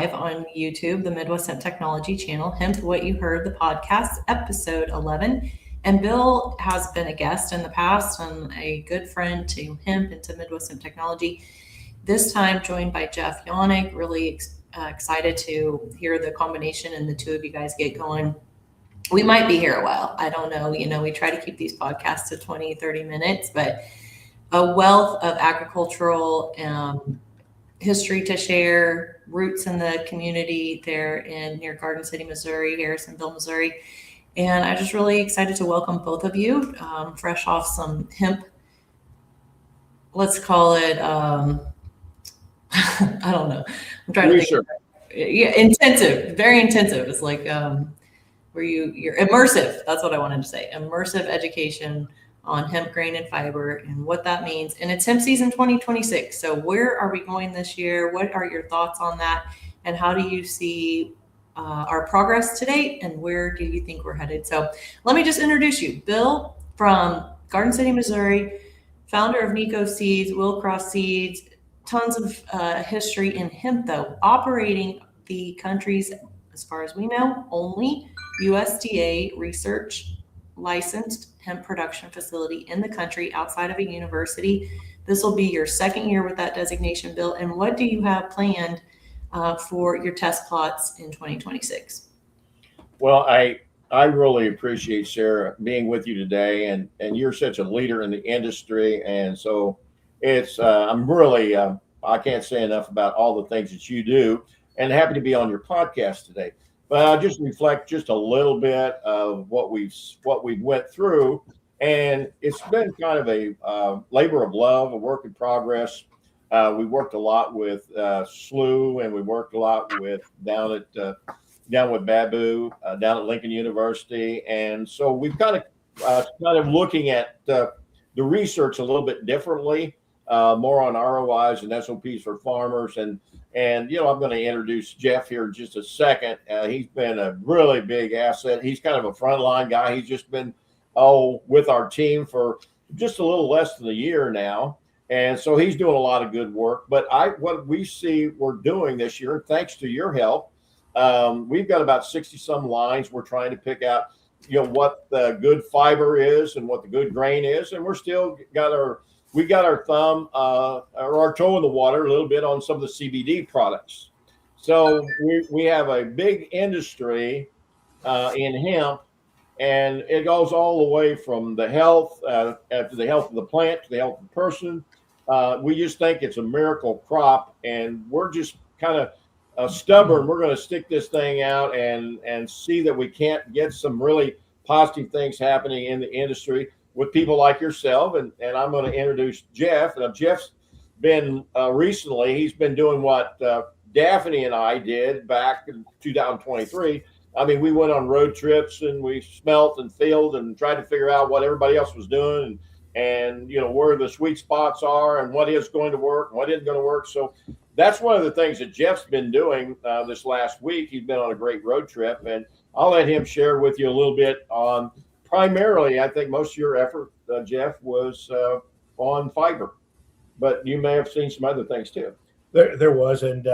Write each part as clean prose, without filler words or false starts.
live on YouTube, the Midwest Hemp Technology channel, Hemp What You Heard, the podcast, episode 11. And Bill has been a guest in the past and a good friend to Hemp and to Midwest Hemp Technology. This time joined by Jeff Yannick. Really excited to hear the combination and the two of you guys get going. We might be here a while. I don't know. We try to keep these podcasts to 20, 30 minutes, but a wealth of agricultural history to share, roots in the community there near Garden City, Missouri, Harrisonville, Missouri. And I'm just really excited to welcome both of you, fresh off some hemp, let's call it, I don't know. I'm trying to think. Yeah, intensive, very intensive. It's like where you're immersive. That's what I wanted to say. Immersive education on hemp grain and fiber and what that means. And it's hemp season 2026. So where are we going this year? What are your thoughts on that? And how do you see our progress to date, and where do you think we're headed? So let me just introduce you. Bill from Garden City, Missouri, founder of Nico Seeds, Will Cross Seeds, tons of history in hemp though, operating the country's, as far as we know, only USDA research licensed hemp production facility in the country outside of a university. This will be your second year with that designation, Bill. And what do you have planned for your test plots in 2026? Well, I really appreciate, Sarah, being with you today, and you're such a leader in the industry, and so it's I'm really I can't say enough about all the things that you do, and happy to be on your podcast today. But I'll just reflect just a little bit of what we went through, and it's been kind of a labor of love, a work in progress. We worked a lot with SLU, and we worked a lot with down with Babu, down at Lincoln University, and so we've kind of looking at the research a little bit differently, more on ROIs and SOPs for farmers, and I'm going to introduce Jeff here in just a second. He's been a really big asset. He's kind of a frontline guy. He's just been with our team for just a little less than a year now. And so he's doing a lot of good work. But what we see we're doing this year, thanks to your help, we've got about 60 some lines. We're trying to pick out, what the good fiber is and what the good grain is. And we're still got our thumb or our toe in the water a little bit on some of the CBD products. So we have a big industry in hemp. And it goes all the way from the health, to the health of the plant, to the health of the person. We just think it's a miracle crop, and we're just kind of stubborn. We're going to stick this thing out and see that we can't get some really positive things happening in the industry with people like yourself. And I'm going to introduce Jeff. And Jeff's been recently, he's been doing what Daphne and I did back in 2023. I mean, we went on road trips and we smelt and filled and tried to figure out what everybody else was doing and where the sweet spots are and what is going to work and what isn't going to work. So that's one of the things that Jeff's been doing this last week. He's been on a great road trip, and I'll let him share with you a little bit on primarily, I think most of your effort, Jeff, was on fiber, but you may have seen some other things too. There was, and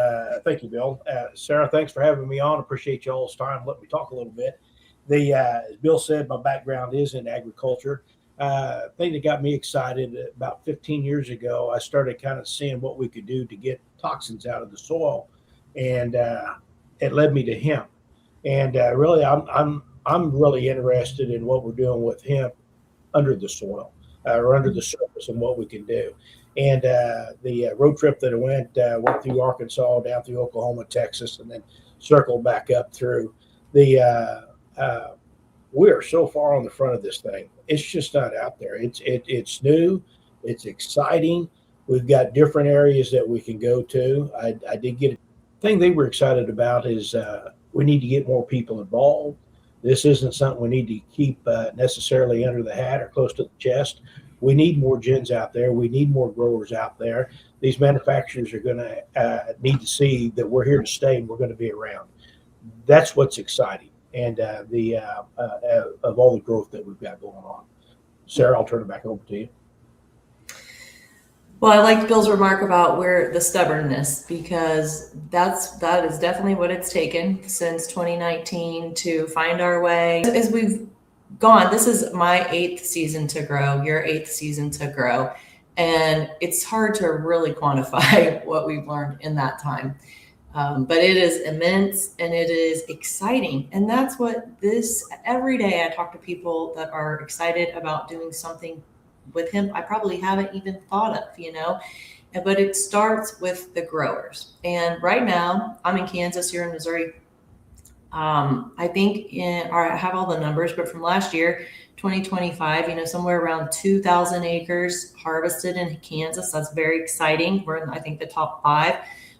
thank you, Bill. Sarah, thanks for having me on. Appreciate y'all's time. Let me talk a little bit. As Bill said, my background is in agriculture. Thing that got me excited about 15 years ago, I started kind of seeing what we could do to get toxins out of the soil, and it led me to hemp. And really, I'm really interested in what we're doing with hemp under the soil or under the surface and what we can do. And the road trip that I went through Arkansas, down through Oklahoma, Texas, and then circled back up through we are so far on the front of this thing. It's just not out there. It's new. It's exciting. We've got different areas that we can go to. I did get a thing they were excited about is we need to get more people involved. This isn't something we need to keep necessarily under the hat or close to the chest. We need more gens out there. We need more growers out there. These manufacturers are going to need to see that we're here to stay and we're going to be around. That's what's exciting, and of all the growth that we've got going on. Sarah, I'll turn it back over to you. Well, I liked Bill's remark about where the stubbornness, because that is definitely what it's taken since 2019 to find our way. As we've gone, this is my 8th season to grow, your 8th season to grow, and it's hard to really quantify what we've learned in that time. But it is immense and it is exciting. And that's what every day I talk to people that are excited about doing something with hemp I probably haven't even thought of. But it starts with the growers. And right now I'm in Kansas, you're in Missouri. I think I have all the numbers, but from last year, 2025, somewhere around 2,000 acres harvested in Kansas. That's very exciting. We're in, I think, the top 5.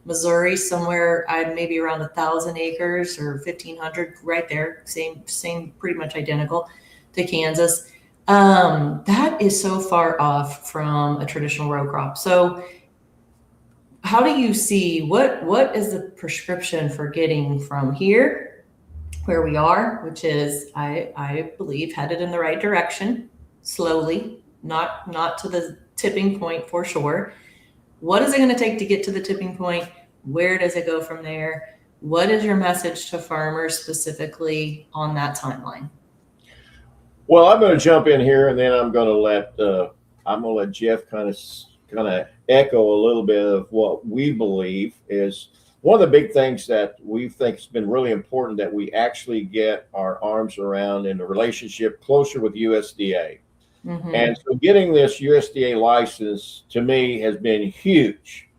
Missouri, somewhere maybe around 1,000 acres or 1,500, right there, same, pretty much identical to Kansas. That is so far off from a traditional row crop. So how do you see what is the prescription for getting from here where we are, which is I believe headed in the right direction, slowly, not to the tipping point for sure. What is it going to take to get to the tipping point? Where does it go from there? What is your message to farmers specifically on that timeline? Well, I'm going to jump in here, and then I'm going to let Jeff kind of echo a little bit of what we believe is one of the big things that we think has been really important, that we actually get our arms around in the relationship closer with USDA. Mm-hmm. And so getting this USDA license to me has been huge,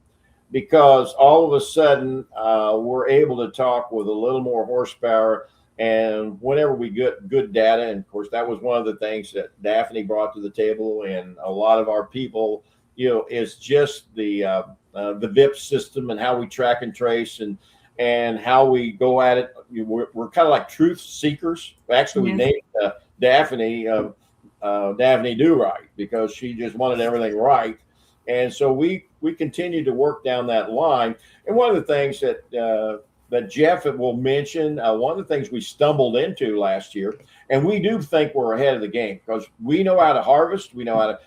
because all of a sudden we're able to talk with a little more horsepower. And whenever we get good data, and of course that was one of the things that Daphne brought to the table, and a lot of our people, is just the VIP system and how we track and trace and how we go at it. We're kind of like truth seekers. Actually, we named Daphne Do Right, because she just wanted everything right. And so we continue to work down that line. And one of the things that Jeff will mention, one of the things we stumbled into last year, and we do think we're ahead of the game, because we know how to harvest. We know how to,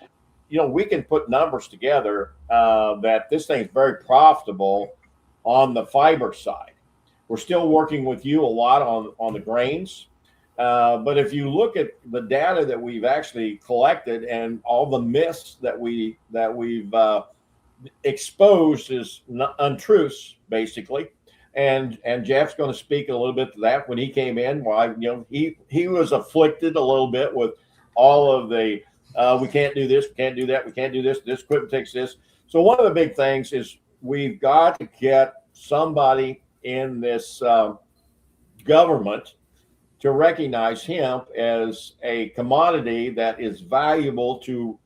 we can put numbers together that this thing's very profitable on the fiber side. We're still working with you a lot on the grains. But if you look at the data that we've actually collected and all the myths that we've exposed as untruths, basically. And Jeff's going to speak a little bit to that. When he came in, he was afflicted a little bit with all of the we can't do this, we can't do that, we can't do this. This equipment takes this. So one of the big things is we've got to get somebody in this government to recognize hemp as a commodity that is valuable to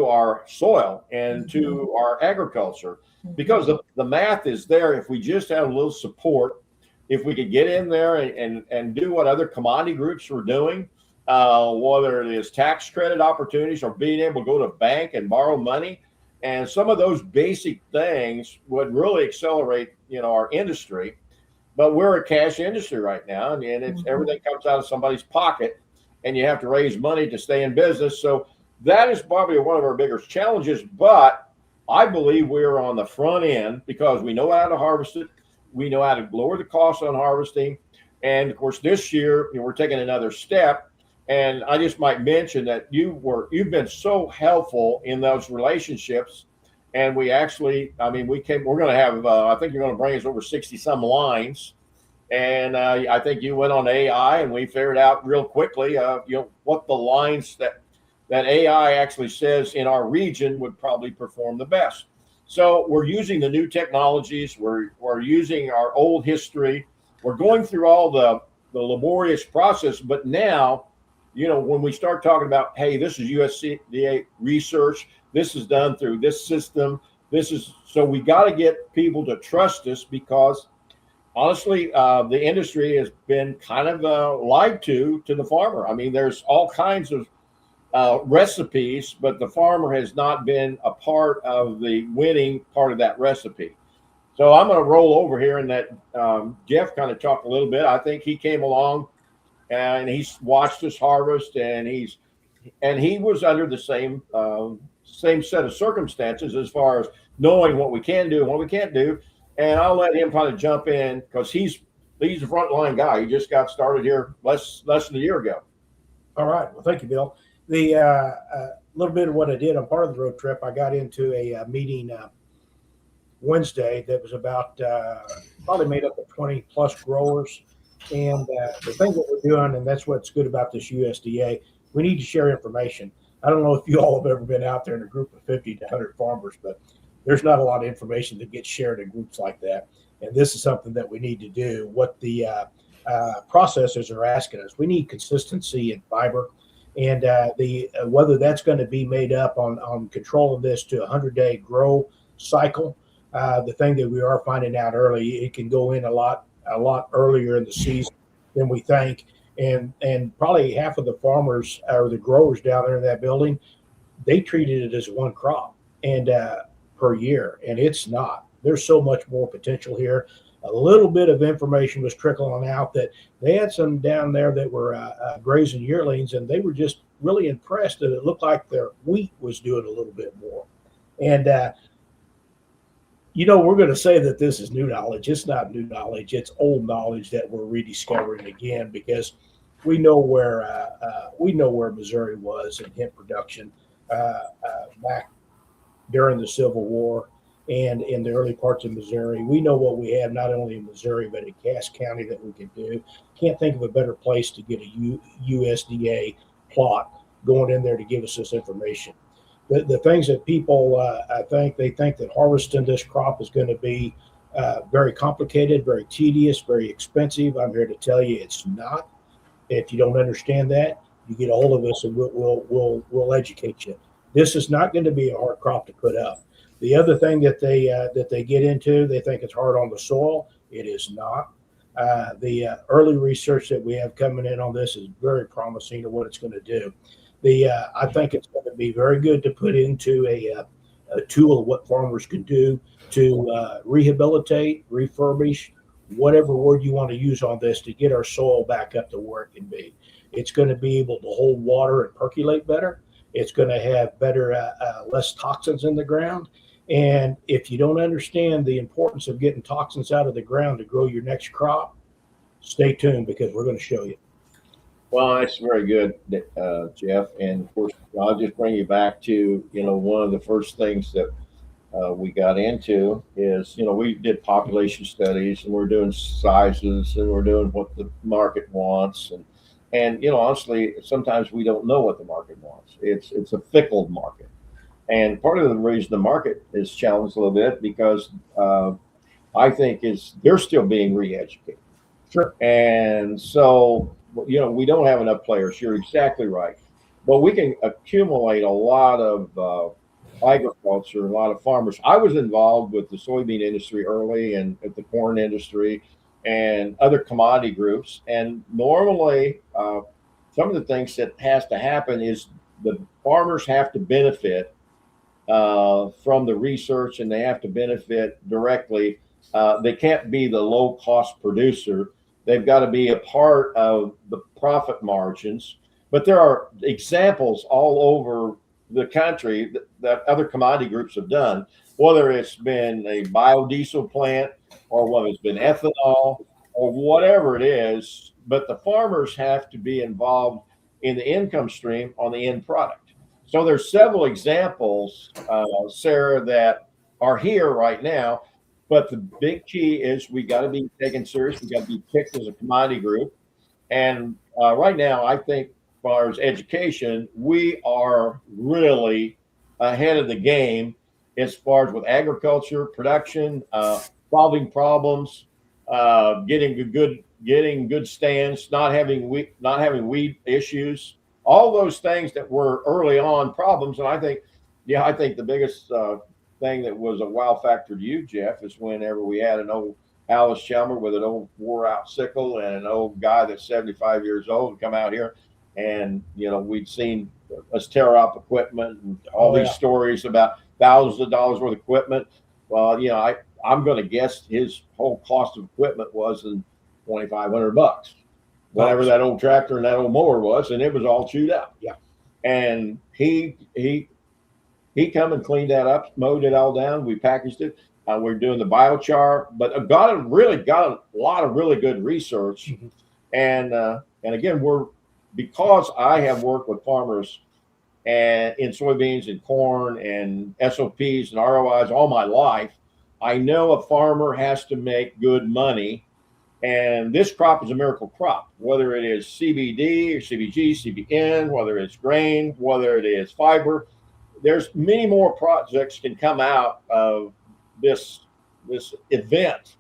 our soil and to our agriculture, because the math is there. If we just have a little support, if we could get in there and do what other commodity groups are doing, whether it is tax credit opportunities or being able to go to a bank and borrow money, and some of those basic things would really accelerate, our industry. But we're a cash industry right now, and it's everything comes out of somebody's pocket, and you have to raise money to stay in business. So that is probably one of our biggest challenges. But I believe we're on the front end, because we know how to harvest it. We know how to lower the cost on harvesting. And of course, this year, we're taking another step. And I just might mention that you've been so helpful in those relationships. And we actually, we're going to have, I think you're going to bring us over 60 some lines. And I think you went on AI, and we figured out real quickly, what the lines that AI actually says in our region would probably perform the best. So we're using the new technologies. We're using our old history. We're going through all the laborious process. But now, when we start talking about, hey, this is USDA research, this is done through this system. So we got to get people to trust us, because honestly, the industry has been kind of lied to the farmer. There's all kinds of recipes, but the farmer has not been a part of the winning part of that recipe. So I'm going to roll over here and let Jeff kind of talk a little bit. I think he came along and he's watched us harvest, and he was under the same same set of circumstances as far as knowing what we can do and what we can't do. And I'll let him kind of jump in because he's a frontline guy. He just got started here less than a year ago. All right. Well, thank you, Bill. The little bit of what I did on part of the road trip, I got into a meeting Wednesday that was about probably made up of 20 plus growers. And the thing that we're doing, and that's what's good about this USDA, we need to share information. I don't know if you all have ever been out there in a group of 50 to 100 farmers, but there's not a lot of information that gets shared in groups like that. And this is something that we need to do. What the processors are asking us, we need consistency in fiber, and whether that's going to be made up on controlling this to a 100-day grow cycle. The thing that we are finding out early, it can go in a lot earlier in the season than we think, and probably half of the farmers or the growers down there in that building, they treated it as one crop and per year, and it's not. There's so much more potential here. A little bit of information was trickling out that they had some down there that were grazing yearlings, and they were just really impressed that it looked like their wheat was doing a little bit more. And we're going to say that this is new knowledge. It's not new knowledge. It's old knowledge that we're rediscovering again, because we know where Missouri was in hemp production back during the Civil War and in the early parts of Missouri. We know what we have not only in Missouri but in Cass County that we can do. Can't think of a better place to get a USDA plot going in there to give us this information. The things that people think that harvesting this crop is going to be very complicated, very tedious, very expensive. I'm here to tell you it's not. If you don't understand that, you get a hold of us and we'll educate you. This is not going to be a hard crop to put up. The other thing that they get into, they think it's hard on the soil. It is not. The early research that we have coming in on this is very promising of what it's going to do. I think it's going to be very good to put into a tool of what farmers can do to rehabilitate, refurbish, whatever word you want to use on this, to get our soil back up to where it can be. It's going to be able to hold water and percolate better. It's going to have better, less toxins in the ground. And if you don't understand the importance of getting toxins out of the ground to grow your next crop, stay tuned, because we're going to show you. Well, that's very good, Jeff. And of course, I'll just bring you back to, one of the first things that we got into is, we did population studies, and we're doing sizes, and we're doing what the market wants. And honestly, sometimes we don't know what the market wants. It's a fickle market. And part of the reason the market is challenged a little bit because I think they're still being re-educated. Sure. And so, we don't have enough players. You're exactly right. But we can accumulate a lot of agriculture, a lot of farmers. I was involved with the soybean industry early and at the corn industry and other commodity groups. And normally, some of the things that has to happen is the farmers have to benefit from the research, and they have to benefit directly. They can't be the low-cost producer. They've got to be a part of the profit margins. But there are examples all over the country that other commodity groups have done, whether it's been a biodiesel plant or whether it's been ethanol or whatever it is. But the farmers have to be involved in the income stream on the end product. So there's several examples, Sarah, that are here right now. But the big key is we got to be taken serious. We got to be picked as a commodity group. And right now, I think as far as education, we are really ahead of the game as far as with agriculture, production, solving problems, getting good stands, not having weed issues, all those things that were early on problems. And I think the biggest thing that was a wow factor to you, Jeff, is whenever we had an old Alice Chalmer with an old wore out sickle and an old guy that's 75 years old come out here, and we'd seen us tear up equipment and all these stories about thousands of dollars worth of equipment. Well, I'm going to guess his whole cost of equipment was in $2,500, whatever that old tractor and that old mower was, and it was all chewed up. Yeah. And he He come and cleaned that up, mowed it all down. We packaged it. We're doing the biochar, but got a lot of really good research. Mhm. And again, because I have worked with farmers and in soybeans and corn and SOPs and ROIs all my life, I know a farmer has to make good money. And this crop is a miracle crop, whether it is CBD or CBG, CBN, whether it's grain, whether it is fiber. There's many more projects can come out of this event,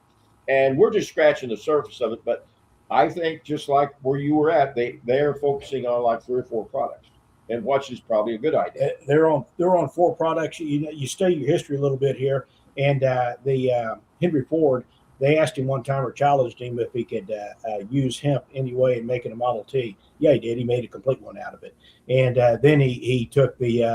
and we're just scratching the surface of it. But I think just like where you were at, they're focusing on like 3 or 4 products, and which is probably a good idea. They're on 4 products. You study your history a little bit here, and the Henry Ford. They asked him one time or challenged him if he could use hemp anyway in making a Model T. Yeah, he did. He made a complete one out of it. And then he took the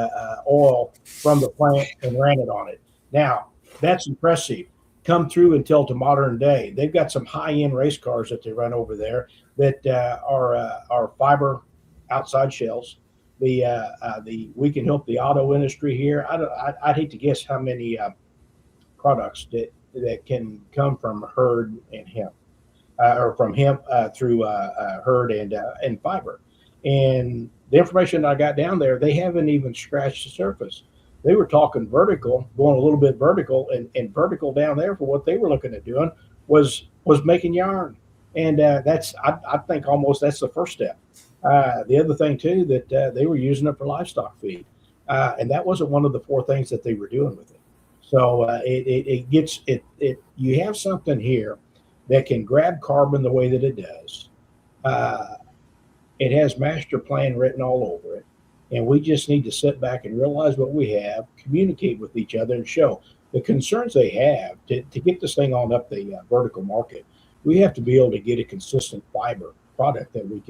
oil from the plant and ran it on it. Now, that's impressive. Come through until to modern day. They've got some high-end race cars that they run over there that are fiber outside shells. We can help the auto industry here. I'd hate to guess how many products that can come from Hurd and hemp, or from hemp through Hurd and fiber. And the information I got down there, they haven't even scratched the surface. They were talking vertical, going a little bit vertical, and vertical down there for what they were looking at doing was making yarn. And I think almost that's the first step. The other thing too, that they were using it for livestock feed, and that wasn't one of the 4 things that they were doing with it. So you have something here that can grab carbon the way that it does. It has master plan written all over it. And we just need to sit back and realize what we have, communicate with each other, and show the concerns they have to get this thing on up the vertical market. We have to be able to get a consistent fiber product that we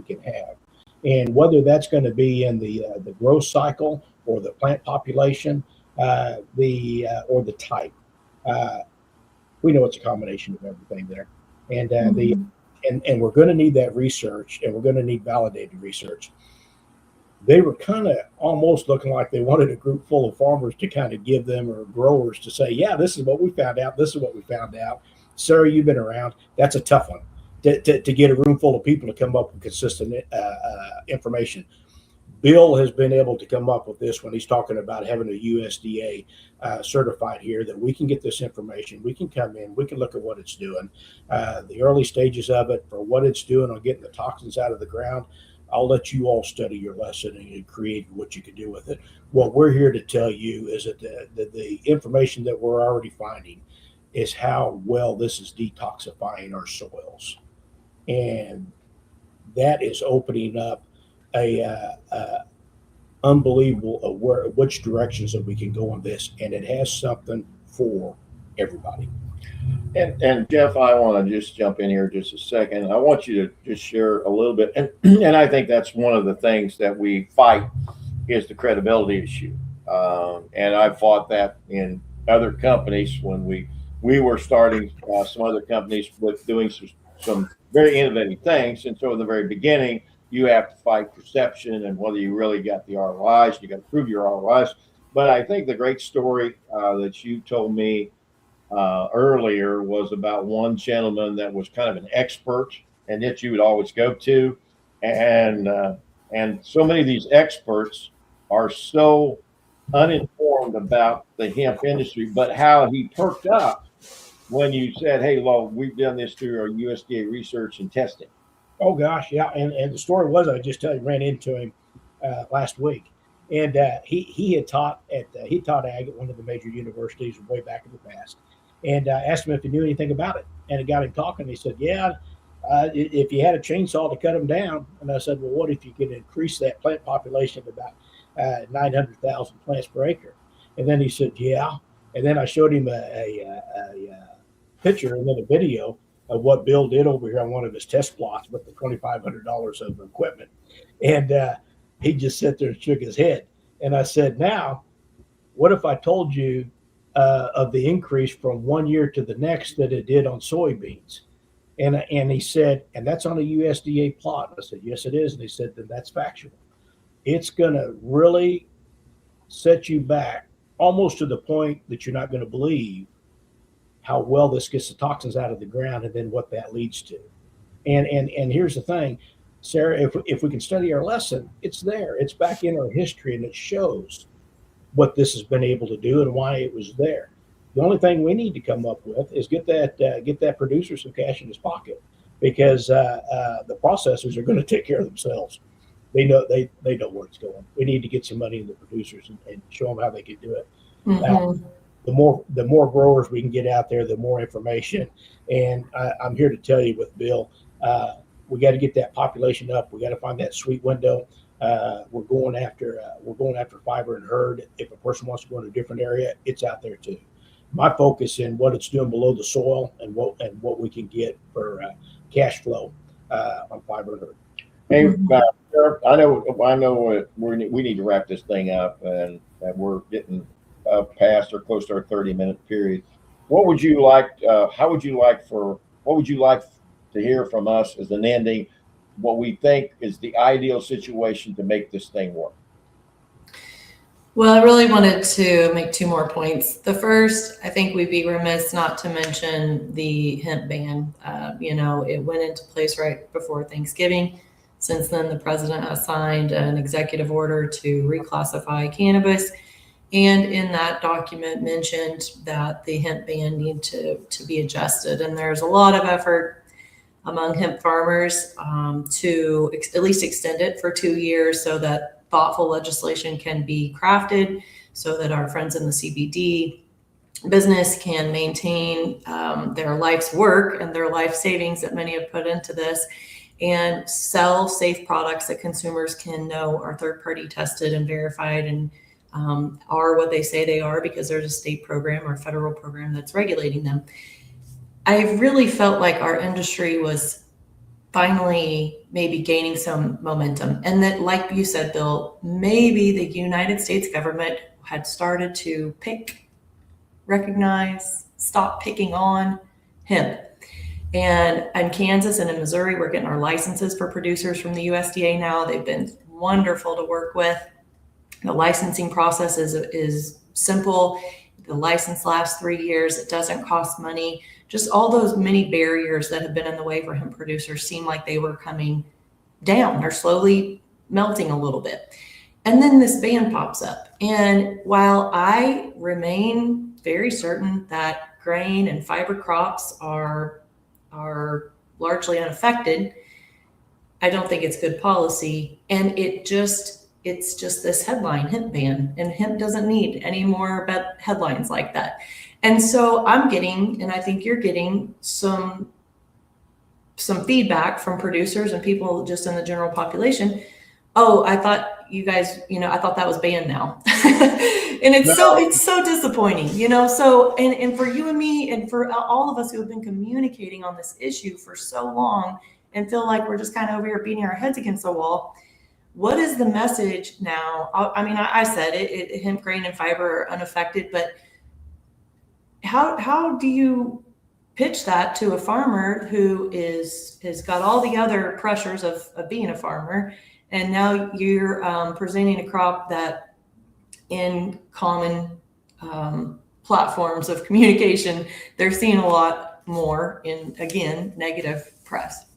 can have. And whether that's going to be in the growth cycle or the plant population, or the type. We know it's a combination of everything there, and and we're going to need that research, and we're going to need validated research. They were kind of almost looking like they wanted a group full of farmers to kind of give them, or growers to say, yeah, this is what we found out. This is what we found out. Sir, you've been around. That's a tough one to get a room full of people to come up with consistent information. Bill has been able to come up with this when he's talking about having a USDA certified here, that we can get this information. We can come in, we can look at what it's doing, the early stages of it, for what it's doing on getting the toxins out of the ground. I'll let you all study your lesson and create what you can do with it. What we're here to tell you is that the information that we're already finding is how well this is detoxifying our soils. And that is opening up unbelievable which directions that we can go on this, and it has something for everybody. And Jeff, I want to just jump in here just a second. I want you to just share a little bit, and I think that's one of the things that we fight is the credibility issue. And I fought that in other companies when we were starting some other companies with doing some very innovative things. And so in the very beginning, you have to fight perception and whether you really got the ROIs. You got to prove your ROIs. But I think the great story that you told me earlier was about one gentleman that was kind of an expert and that you would always go to. And so many of these experts are so uninformed about the hemp industry, but how he perked up when you said, hey, well, we've done this through our USDA research and testing. Oh gosh, yeah, and the story was, I just ran into him last week, and he had taught ag at one of the major universities way back in the past, and I asked him if he knew anything about it, and it got him talking. He said, yeah, if you had a chainsaw to cut them down, and I said, well, what if you could increase that plant population to about 900,000 plants per acre? And then he said, yeah, and then I showed him a picture and then a video of what Bill did over here on one of his test plots with the $2,500 of equipment. And he just sat there and shook his head. And I said, now, what if I told you of the increase from one year to the next that it did on soybeans? And he said, and that's on a USDA plot. I said, yes, it is. And he said, then that's factual. It's going to really sets you back almost to the point that you're not going to believe how well this gets the toxins out of the ground and then what that leads to. And here's the thing, Sarah, if we can study our lesson, it's there. It's back in our history, and it shows what this has been able to do and why it was there. The only thing we need to come up with is get that producer some cash in his pocket, because the processors are going to take care of themselves. They know where it's going. We need to get some money in the producers and show them how they can do it. Mm-hmm. The more growers we can get out there, the more information. And I'm here to tell you, with Bill, we got to get that population up. We got to find that sweet window. We're going after fiber and hurd. If a person wants to go in a different area, it's out there too. My focus in what it's doing below the soil and what we can get for cash flow on fiber and hurd. Hey, I know we need to wrap this thing up, and we're getting past or close to our 30-minute period. What would you like? What would you like to hear from us as an ending? What we think is the ideal situation to make this thing work? Well, I really wanted to make two more points. The first, I think we'd be remiss not to mention the hemp ban. It went into place right before Thanksgiving. Since then, the president has signed an executive order to reclassify cannabis. And in that document mentioned that the hemp ban need to be adjusted. And there's a lot of effort among hemp farmers to at least extend it for 2 years so that thoughtful legislation can be crafted so that our friends in the CBD business can maintain their life's work and their life savings that many have put into this, and sell safe products that consumers can know are third-party tested and verified and are what they say they are, because there's a state program or federal program that's regulating them. I really felt like our industry was finally maybe gaining some momentum. And that, like you said, Bill, maybe the United States government had started to stop picking on hemp. And in Kansas and in Missouri, we're getting our licenses for producers from the USDA now. They've been wonderful to work with. The licensing process is simple. The license lasts 3 years. It doesn't cost money. Just all those many barriers that have been in the way for hemp producers seem like they were coming down. They're slowly melting a little bit. And then this ban pops up. And while I remain very certain that grain and fiber crops are largely unaffected, I don't think it's good policy. And it's just this headline, hemp ban, and hemp doesn't need any more headlines like that. And so I'm getting, and I think you're getting, some feedback from producers and people just in the general population. Oh, I thought you guys, I thought that was banned now. And it's so disappointing, so, and for you and me and for all of us who have been communicating on this issue for so long and feel like we're just kind of over here beating our heads against the wall. What is the message now? I said it, hemp, grain, and fiber are unaffected, but how do you pitch that to a farmer who has got all the other pressures of being a farmer, and now you're presenting a crop that in common platforms of communication, they're seeing a lot more in, again, negative press?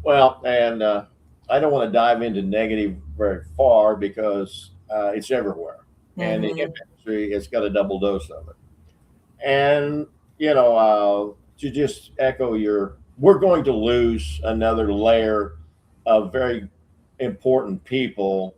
Well, and I don't want to dive into negative very far because it's everywhere. Mm-hmm. And the hemp industry has got a double dose of it. And, to just echo we're going to lose another layer of very important people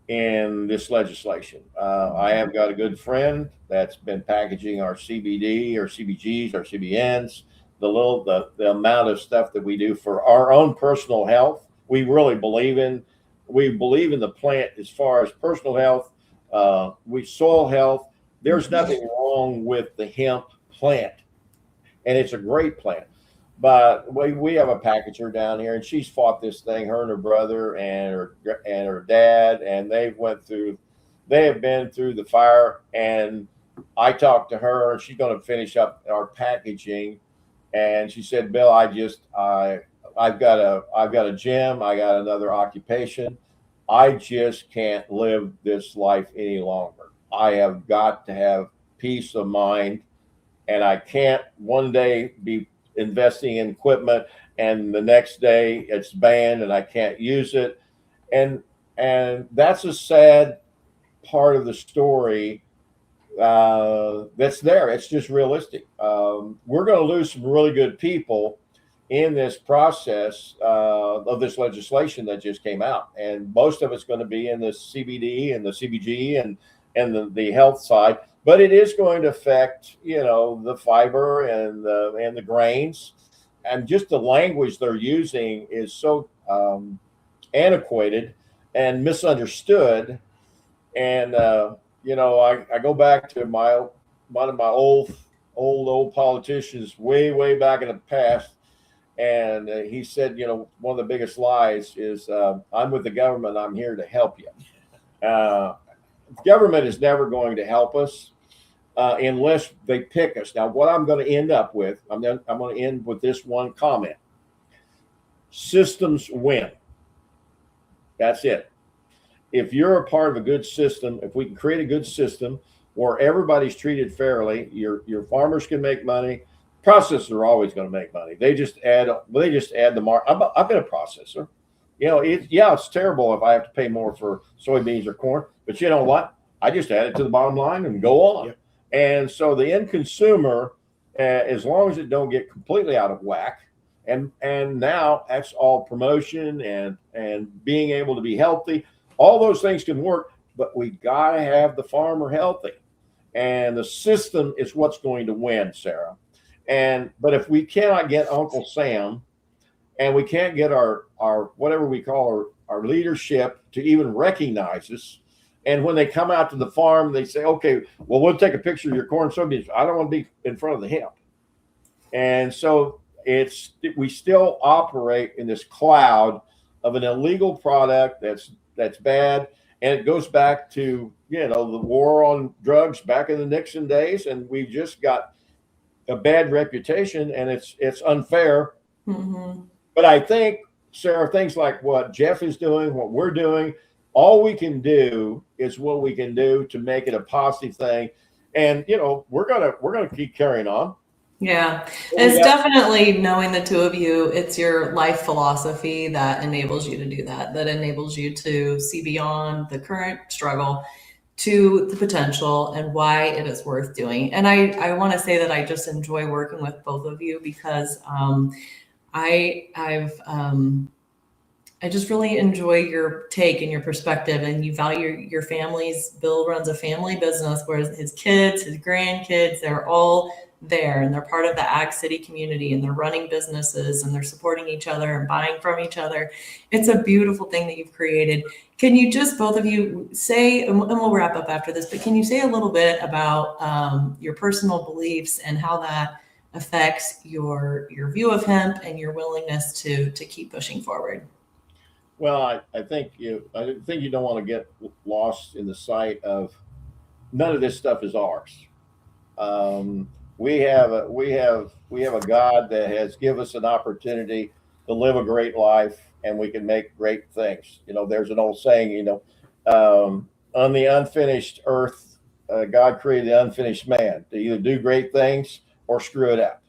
in this legislation. I have got a good friend that's been packaging our CBD, our CBGs, our CBNs, the amount of stuff that we do for our own personal health. We really believe in the plant as far as personal health, soil health. There's nothing wrong with the hemp plant, and it's a great plant. But we have a packager down here, and she's fought this thing, her and her brother and her dad, and they have been through the fire. And I talked to her, and she's going to finish up our packaging. And she said, Bill, I've got a gym, I got another occupation. I just can't live this life any longer. I have got to have peace of mind, and I can't one day be investing in equipment and the next day it's banned and I can't use it. And that's a sad part of the story that's there. It's just realistic. We're going to lose some really good people in this process of this legislation that just came out, and most of it's going to be in the CBD and the CBG and the health side. But it is going to affect, the fiber and the grains, and just the language they're using is so antiquated and misunderstood. And I go back to one of my old politicians way back in the past, and he said, one of the biggest lies is, I'm with the government, I'm here to help you. Government is never going to help us unless they pick us. Now, what I'm going to end up with, I'm going to end with this one comment: systems win. That's it. If you're a part of a good system, if we can create a good system where everybody's treated fairly, your farmers can make money. Processors are always going to make money. They just add the mark. I've been a processor. It's terrible if I have to pay more for soybeans or corn, but you know what? I just add it to the bottom line and go on. Yep. And so the end consumer, as long as it don't get completely out of whack, and now that's all promotion and being able to be healthy. All those things can work, but we got to have the farmer healthy, and the system is what's going to win, Sarah. But if we cannot get Uncle Sam, and we can't get our whatever we call our leadership to even recognize us, and when they come out to the farm, they say, okay, well, we'll take a picture of your corn soybeans. I don't want to be in front of the hemp. And so we still operate in this cloud of an illegal product that's bad. And it goes back to, the war on drugs back in the Nixon days. And we just got a bad reputation, and it's unfair. Mm-hmm. But I think, Sarah, things like what Jeff is doing, what we're doing, all we can do is what we can do to make it a positive thing. And, we're going to keep carrying on. Yeah, it's definitely, knowing the two of you, it's your life philosophy that enables you to do that enables you to see beyond the current struggle to the potential and why it is worth doing. And I want to say that I just enjoy working with both of you because I just really enjoy your take and your perspective, and you value your families. Bill runs a family business where his kids, his grandkids, they're all there, and they're part of the Ag City community, and they're running businesses, and they're supporting each other and buying from each other. It's a beautiful thing that you've created. Can you just, both of you, say, and we'll wrap up after this, but can you say a little bit about your personal beliefs and how that affects your view of hemp and your willingness to keep pushing forward? Well, I think you don't want to get lost in the sight of none of this stuff is ours. We have a God that has given us an opportunity to live a great life, and we can make great things. There's an old saying, on the unfinished earth, God created the unfinished man to either do great things or screw it up.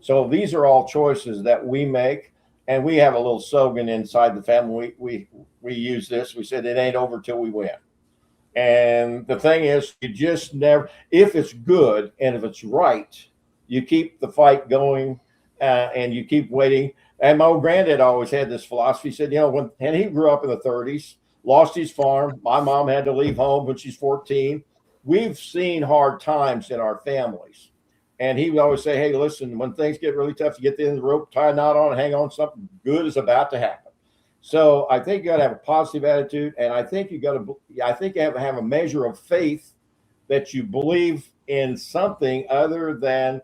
So these are all choices that we make. And we have a little slogan inside the family. We use this. We said it ain't over till we win. And the thing is, you just never, if it's good and if it's right, you keep the fight going and you keep waiting. And my old granddad always had this philosophy. He said, and he grew up in the 30s, lost his farm. My mom had to leave home when she's 14. We've seen hard times in our families. And he would always say, hey, listen, when things get really tough, you get the end of the rope, tie a knot on, hang on, something good is about to happen. So I think you got to have a positive attitude. And I think you have to have a measure of faith that you believe in something other than,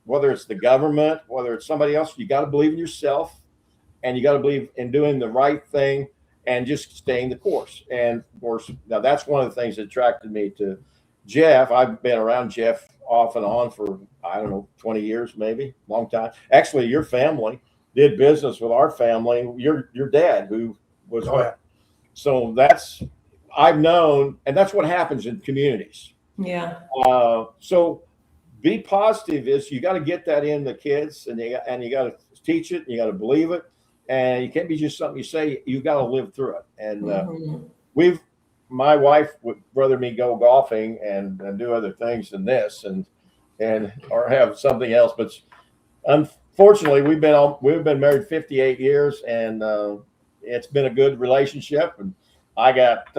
whether it's the government, whether it's somebody else, you got to believe in yourself, and you got to believe in doing the right thing and just staying the course. And of course, now that's one of the things that attracted me to Jeff. I've been around Jeff off and on for, 20 years, maybe, long time. Actually, your family did business with our family. Your dad, who was So I've known, and that's what happens in communities. Yeah. So be positive is you got to get that in the kids, and you got to teach it, and you got to believe it, and you can't be just something you say. You got to live through it. And my wife would rather me go golfing and do other things than this, and or have something else. But unfortunately, we've been married 58 years, and it's been a good relationship. And I got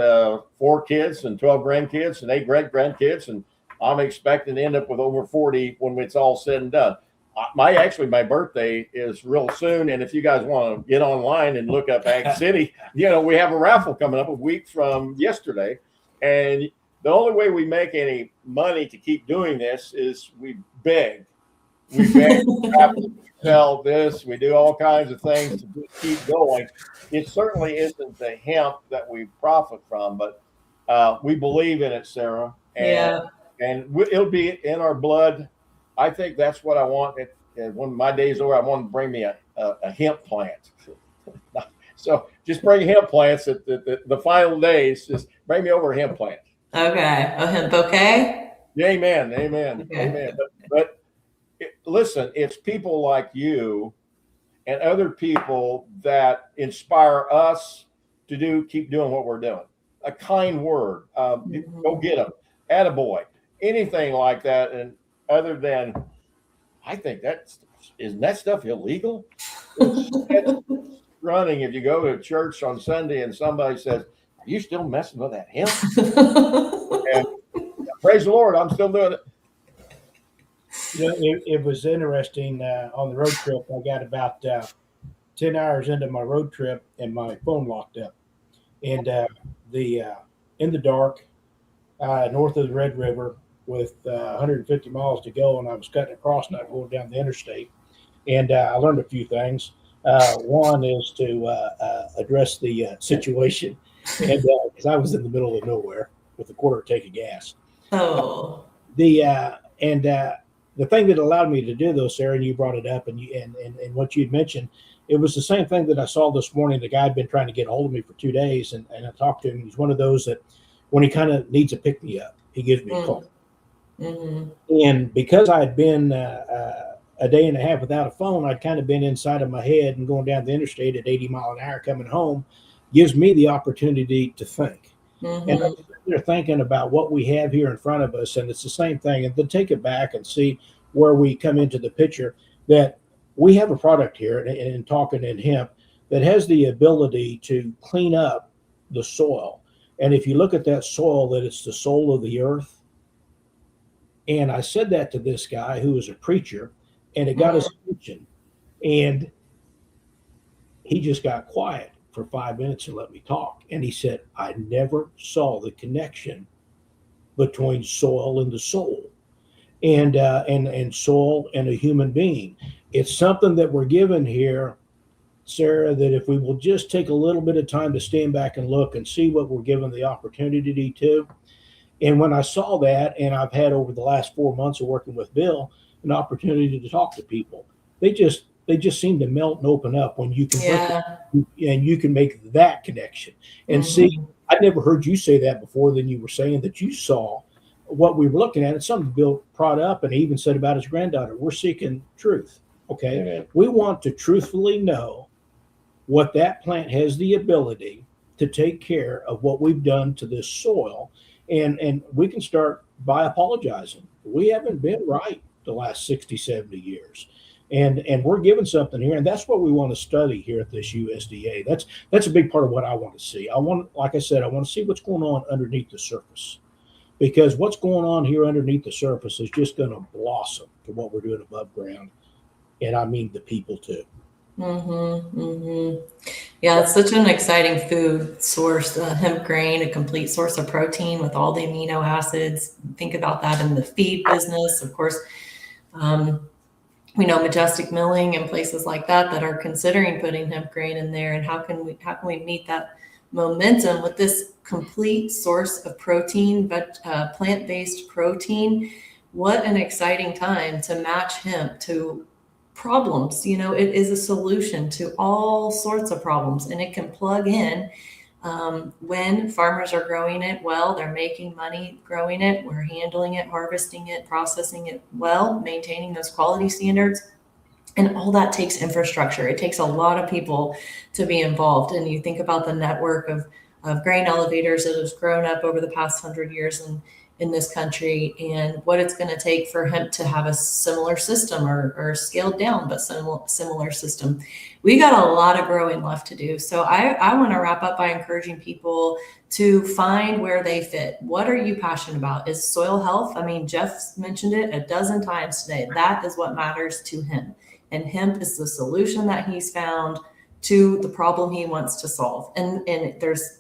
4 kids and 12 grandkids and 8 great grandkids, and I'm expecting to end up with over 40 when it's all said and done. My birthday is real soon, and if you guys want to get online and look up Ag City, we have a raffle coming up a week from yesterday, and the only way we make any money to keep doing this is we beg. We sell this. We do all kinds of things to keep going. It certainly isn't the hemp that we profit from, but we believe in it, Sarah, and it'll be in our blood. I think that's what I want. When my day's over, I want to bring me a hemp plant. So just bring hemp plants at the final days. Just bring me over a hemp plant. Okay. A hemp bouquet? Amen. Okay. Amen. But listen, it's people like you and other people that inspire us to keep doing what we're doing. A kind word. Go get them. Attaboy. Anything like that. And other than, I think isn't that stuff illegal? It's running. If you go to church on Sunday and somebody says, "Are you still messing with that hemp?" And praise the Lord, I'm still doing it. It was interesting on the road trip. I got about 10 hours into my road trip and my phone locked up. And in the dark, north of the Red River, with 150 miles to go, and I was cutting across, not going down the interstate. And I learned a few things. One is to address the situation, and because I was in the middle of nowhere with a quarter tank of gas. Oh. The thing that allowed me to do though, Sarah, and you brought it up, and what you'd mentioned, it was the same thing that I saw this morning. The guy had been trying to get a hold of me for 2 days, and I talked to him. He's one of those that when he kind of needs a pick me up, he gives me a call. Mm-hmm. And because I had been a day and a half without a phone, I'd kind of been inside of my head, and going down the interstate at 80 miles an hour coming home gives me the opportunity to think. Mm-hmm. And they're thinking about what we have here in front of us, and it's the same thing. And then take it back and see where we come into the picture, that we have a product here, and talking in hemp, that has the ability to clean up the soil. And if you look at that soil, that it's the soul of the earth. And I said that to this guy who was a preacher, and it got his attention. And he just got quiet for 5 minutes and let me talk. And he said, "I never saw the connection between soil and the soul, and soul and a human being. It's something that we're given here, Sarah, that if we will just take a little bit of time to stand back and look and see what we're given the opportunity to." And when I saw that, and I've had over the last 4 months of working with Bill, an opportunity to talk to people, they just seem to melt and open up when you can and you can make that connection. And see, I'd never heard you say that before. Then you were saying that you saw what we were looking at. It's something Bill brought up, and he even said about his granddaughter. We're seeking truth. Okay. Amen. We want to truthfully know what that plant has the ability to take care of what we've done to this soil. And we can start by apologizing. We haven't been right the last 60, 70 years. And we're given something here, and that's what we want to study here at this USDA. That's a big part of what I want to see. Like I said, I want to see what's going on underneath the surface, because what's going on here underneath the surface is just going to blossom to what we're doing above ground. And I mean the people too. Mm-hmm, mm-hmm. Yeah, it's such an exciting food source, hemp grain, a complete source of protein with all the amino acids. Think about that in the feed business. Of course, we know Majestic Milling and places like that are considering putting hemp grain in there. And how can we meet that momentum with this complete source of protein, but plant-based protein? What an exciting time to match hemp to problems. It is a solution to all sorts of problems, and it can plug in When farmers are growing it well, they're making money growing it. We're handling it, harvesting it, processing it well, maintaining those quality standards. And all that takes infrastructure. It takes a lot of people to be involved. And you think about the network of grain elevators that has grown up over the past 100 years in this country, and what it's going to take for hemp to have a similar system or scaled down, but similar system. We got a lot of growing left to do. So I want to wrap up by encouraging people to find where they fit. What are you passionate about? Is soil health? I mean, Jeff mentioned it a dozen times today. That is what matters to him. And hemp is the solution that he's found to the problem he wants to solve. And there's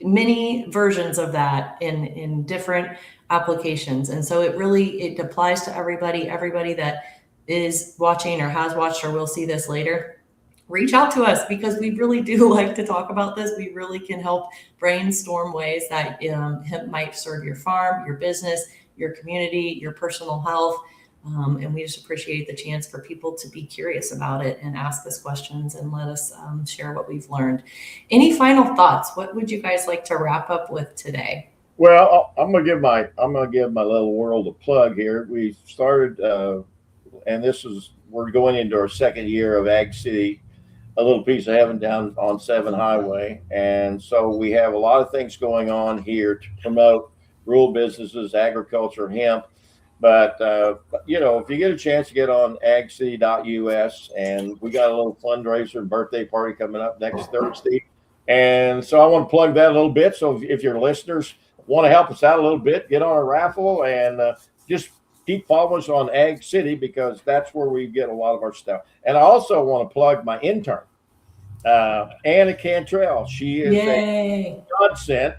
many versions of that in different applications. And so it applies to everybody that is watching or has watched or will see this later. Reach out to us, because we really do like to talk about this. We really can help brainstorm ways that hemp might serve your farm, your business, your community, your personal health. And we just appreciate the chance for people to be curious about it and ask us questions and let us share what we've learned. Any final thoughts? What would you guys like to wrap up with today? Well, I'm gonna give my little world a plug here. We started, and we're going into our second year of Ag City, a little piece of heaven down on 7 Highway, and so we have a lot of things going on here to promote rural businesses, agriculture, hemp. But, if you get a chance to get on agcity.us, and we got a little fundraiser and birthday party coming up next Thursday. And so I want to plug that a little bit. So if your listeners want to help us out a little bit, get on a raffle and just keep following us on Ag City, because that's where we get a lot of our stuff. And I also want to plug my intern, Anna Cantrell. She is a godsend.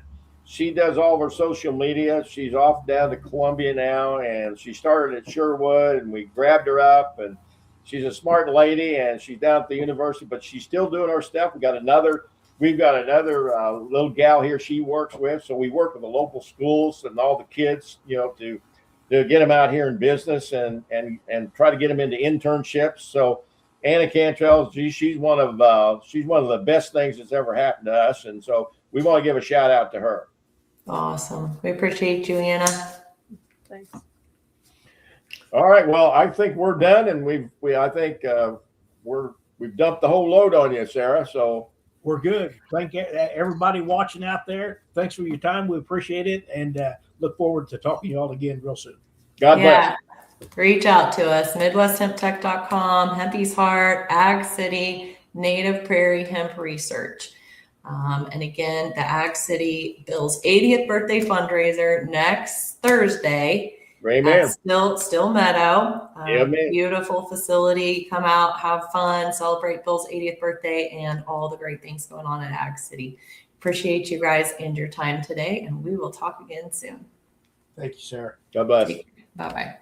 She does all of her social media. She's off down to Columbia now, and she started at Sherwood, and we grabbed her up, and she's a smart lady, and she's down at the university, but she's still doing our stuff. We've got another little gal here she works with. So we work with the local schools and all the kids, to get them out here in business and try to get them into internships. So Anna Cantrell, she's one of the best things that's ever happened to us. And so we want to give a shout out to her. Awesome. We appreciate you, Anna. Thanks. All right. Well, I think we're done, and we've dumped the whole load on you, Sarah. So we're good. Thank everybody watching out there. Thanks for your time. We appreciate it, and look forward to talking to you all again real soon. God bless. Reach out to us, MidwestHempTech.com, Hempy's Heart, Ag City, Native Prairie Hemp Research. And again, the Ag City Bill's 80th birthday fundraiser next Thursday. Amen. Still Meadow. Amen. Beautiful facility. Come out, have fun, celebrate Bill's 80th birthday and all the great things going on at Ag City. Appreciate you guys and your time today, and we will talk again soon. Thank you, Sarah. God bless. Bye-bye.